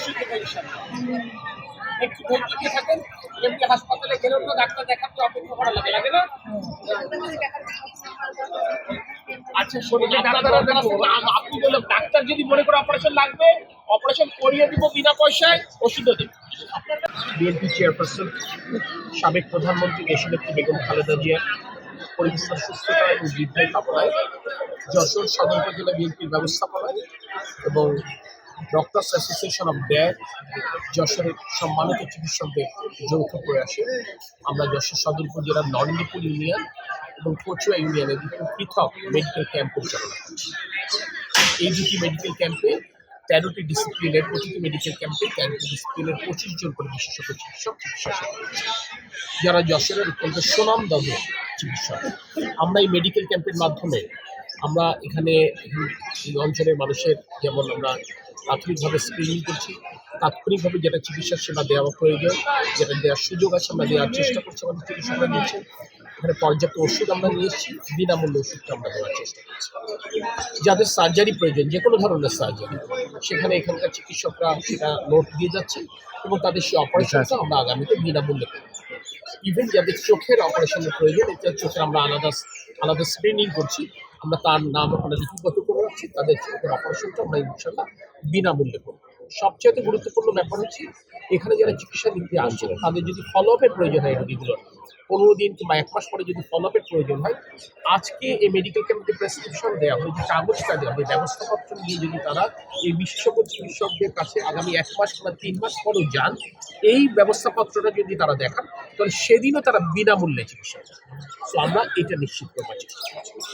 সুস্থ ইনশাআল্লাহ। একটু ধৈর্য দিয়ে থাকেন। এমনি হাসপাতালে গেলেও তো ডাক্তার দেখাতে অপেক্ষা করা লাগে, লাগে না? আচ্ছা শোনেন, আপনি বললেন ডাক্তার যদি মনে করে অপারেশন লাগবে, অপারেশন করিয়ে দিব বিনা পয়সায়, ওষুধও দেব। বিএনপি চেয়ারপারসন, সাবেক প্রধানমন্ত্রী দেশনেত্রী বেগম খালেদা জিয়া পরিবেশের সুস্থতা এবং দীর্ঘায়ু কামনায় যশোর সদর উপজেলা বিএনপির ব্যবস্থাপনায় এবং ডক্টরস অ্যাসোসিয়েশন অফ ড্যাড যশোরের সম্মানিত চিকিৎসকদের যৌথ প্রয়াসে আমরা যশোর সদর উপজেলার নরেন্দ্রপুর ইউনিয়ন এবং কচুয়া ইউনিয়নের দুটো পৃথক মেডিকেল ক্যাম্প পরিচালনা করছি। এই দুটি মেডিকেল ক্যাম্পে 13টি ডিসিপ্লিনের, প্রতিটি মেডিকেল ক্যাম্পে 13টি ডিসিপ্লিনের 25 জন করে বিশেষজ্ঞ চিকিৎসা করছে, যারা যশোরের অত্যন্ত সুনামধন্য চিকিৎসক। আমরা এই মেডিকেল ক্যাম্পের মাধ্যমে আমরা এখানে এই অঞ্চলের মানুষের যেমন আমরা প্রাথমিকভাবে স্ক্রিনিং করছি, তাৎক্ষণিকভাবে যেটা চিকিৎসা সেবা দেওয়া প্রয়োজন, যেটা দেওয়ার সুযোগ আছে আমরা দেওয়ার চেষ্টা করছি। আমাদের চিকিৎসকরা নিয়েছে, এখানে পর্যাপ্ত ওষুধ আমরা নিয়েছি, বিনামূল্যে ওষুধটা আমরা দেওয়ার চেষ্টা করছি। যাদের সার্জারি প্রয়োজন, যে কোনো ধরনের সার্জারি, সেখানে এখানকার চিকিৎসকরা সেটা নোট দিয়ে যাচ্ছে এবং তাদের সেই অপারেশনটা আমরা আগামীতে বিনামূল্যে করব। ইভেন যাদের চোখের অপারেশনের প্রয়োজন, এটা চোখের আমরা আলাদা স্ক্রিনিং করছি, আমরা তার নাম ওখানে লিপিবদ্ধ করে রাখছি, তাদের চোখের অপারেশনটা আমরা ইনশাল্লাহ বিনামূল্যে করব। সবচেয়ে গুরুত্বপূর্ণ ব্যাপার হচ্ছে এখানে যারা চিকিৎসা নিতে আসছে তাদের যদি ফলো আপের প্রয়োজন হয় রোগীগুলোর 15 দিন কিংবা 1 মাস পরে যদি ফলো আপের প্রয়োজন হয়, আজকে এই মেডিকেল ক্যাম্পে প্রেসক্রিপশন দেওয়া হয়, যে কাগজটা দেওয়া হয়, ব্যবস্থাপত্র নিয়ে যদি তারা এই বিশেষজ্ঞ চিকিৎসকদের কাছে আগামী 1 মাস কিংবা 3 মাস পরেও যান, এই ব্যবস্থাপত্রটা যদি তারা দেখান, তাহলে সেদিনও তারা বিনামূল্যে চিকিৎসা পাবে। তো আমরা এটা নিশ্চিত করবার চেষ্টা করছি।